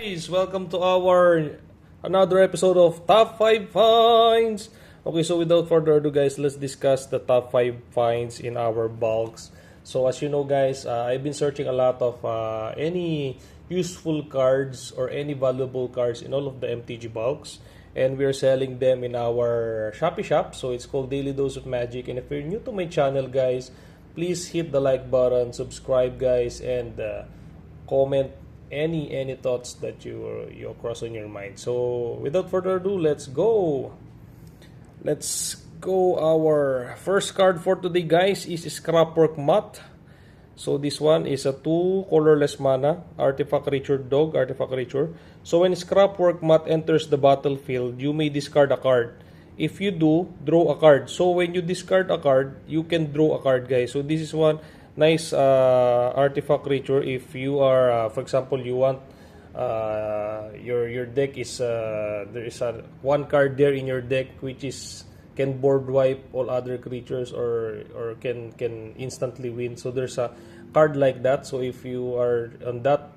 guys! Welcome to our another episode of Top 5 Finds! Okay, so without further ado guys, let's discuss the top 5 finds in our bulks. So as you know guys, I've been searching a lot of any useful cards or any valuable cards in all of the MTG bulks. And we're selling them in our Shopee shop. So it's called Daily Dose of Magic. And if you're new to my channel guys, please hit the like button, subscribe guys, and comment any thoughts that you cross on your mind. So without further ado, let's go. Our first card for today guys is Scrapwork Mutt. So this one is a 2 colorless mana artifact creature dog, artifact creature. So when Scrapwork Mutt enters the battlefield, you may discard a card. If you do, draw a card. So when you discard a card, you can draw a card guys. So this is one nice artifact creature. If you are for example, you want your deck is there is a one card there in your deck which is can board wipe all other creatures or can instantly win. So there's a card like that. So if you are on that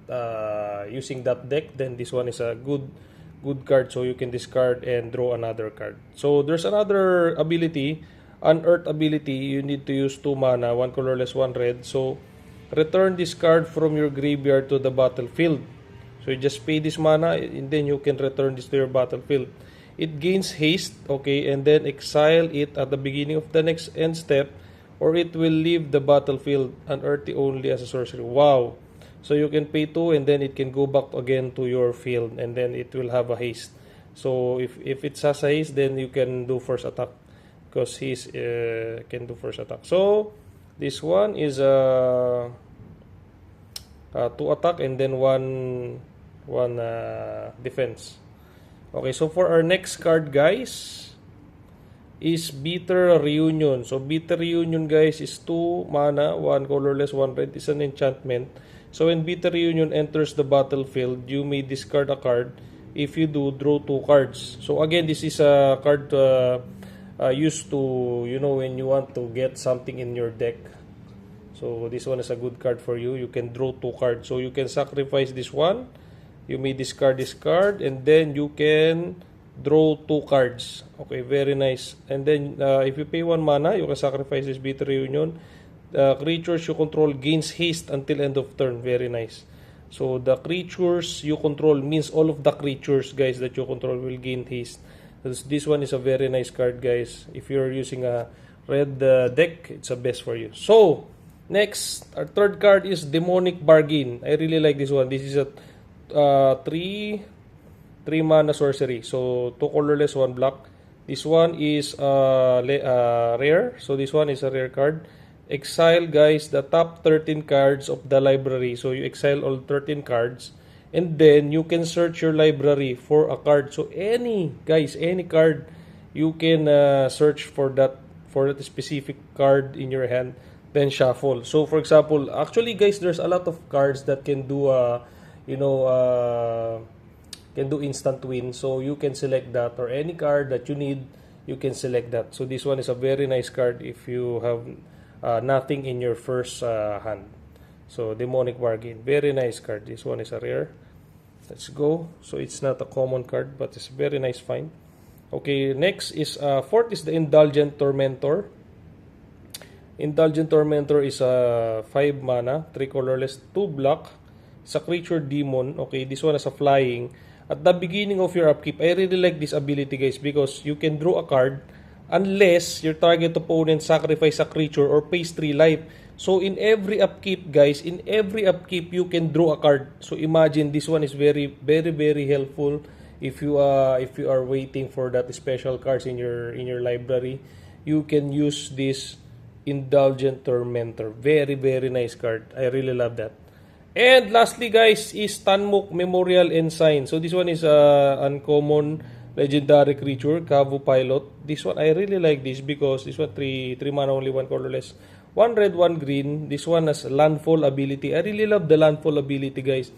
using that deck, then this one is a good card. So you can discard and draw another card. So there's another ability, Unearth ability. You need to use 2 mana, 1 colorless, 1 red. So return this card from your graveyard to the battlefield. So you just pay this mana and then you can return this to your battlefield. It gains haste, okay, and then exile it at the beginning of the next end step, or it will leave the battlefield unearthy only as a sorcery. Wow! So you can pay 2 and then it can go back again to your field and then it will have a haste. So if it has a haste, then you can do first attack because he's can do first attack. So this one is 2 attack and then one defense. Okay, so for our next card guys is Bitter Reunion. So Bitter Reunion guys is 2 mana, 1 colorless, 1 red. It's an enchantment. So when Bitter Reunion enters the battlefield, you may discard a card. If you do, draw 2 cards. So again, this is a card used to, you know, when you want to get something in your deck. So this one is a good card for you. You can draw 2 cards. So you can sacrifice this one. You may discard this card and then you can draw 2 cards. Okay, very nice. And then if you pay 1 mana, you can sacrifice this Bitter Reunion. The creatures you control gains haste until end of turn. Very nice. So the creatures you control means all of the creatures guys that you control will gain haste. This one is a very nice card guys. If you're using a red deck, it's the best for you. So next, our third card is Demonic Bargain. I really like this one. This is a 3 mana sorcery. So 2 colorless, 1 black. This one is rare. So this one is a rare card. Exile guys the top 13 cards of the library. So you exile all 13 cards and then you can search your library for a card. So any card you can search for that specific card in your hand, then shuffle. So for example, actually guys, there's a lot of cards that can do can do instant win. So you can select that, or any card that you need, you can select that. So this one is a very nice card if you have nothing in your first hand. So Demonic Bargain, very nice card. This one is a rare. Let's go. So it's not a common card, but it's a very nice find. Okay, next is fourth is the Indulgent Tormentor. Indulgent Tormentor is a 5 mana, 3 colorless, 2 black. It's a creature demon. Okay, this one is a flying. At the beginning of your upkeep, I really like this ability guys because you can draw a card unless your target opponent sacrifice a creature or pays 3 life. So in every upkeep guys, you can draw a card. So imagine, this one is very helpful if you are waiting for that special cards in your library. You can use this Indulgent Tormentor. Very nice card. I really love that. And lastly guys is Tanmuk Memorial Ensign. So this one is uncommon legendary creature, Kavu Pilot. This one I really like this because this one 3 mana only, 1 colorless, 1 red, 1 green. This one has landfall ability. I really love the landfall ability guys.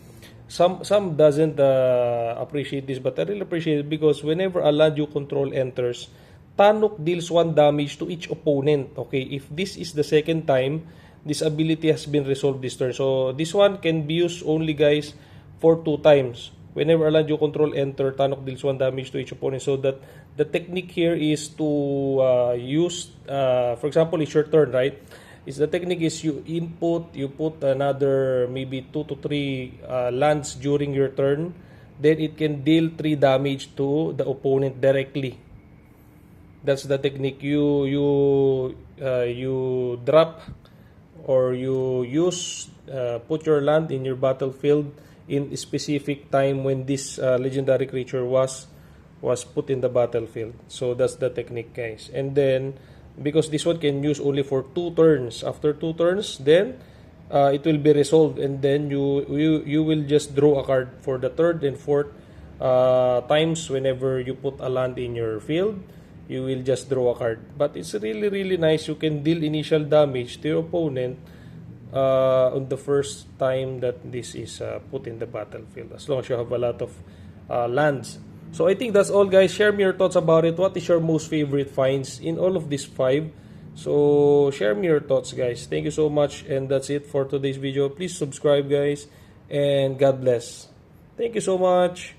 Some doesn't appreciate this, but I really appreciate it because whenever a land you control enters, Tanuk deals 1 damage to each opponent. Okay, if this is the second time this ability has been resolved this turn. So this one can be used only guys for 2 times. Whenever a land you control, enter. Tanok deals 1 damage to each opponent. So that the technique here is to use, for example, it's your turn, right? The technique is you input, you put another maybe 2 to 3 lands during your turn. Then it can deal 3 damage to the opponent directly. That's the technique. You drop or you use put your land in your battlefield in a specific time when this legendary creature was put in the battlefield. So that's the technique, guys. And then because this one can use only for 2 turns. After 2 turns, then it will be resolved, and then you will just draw a card for the 3rd and 4th times. Whenever you put a land in your field, you will just draw a card. But it's really nice. You can deal initial damage to your opponent on the first time that this is put in the battlefield, as long as you have a lot of lands. So I think that's all, guys. Share me your thoughts about it. What is your most favorite finds in all of these 5? So share me your thoughts, guys. Thank you so much, and that's it for today's video. Please subscribe, guys, and God bless. Thank you so much.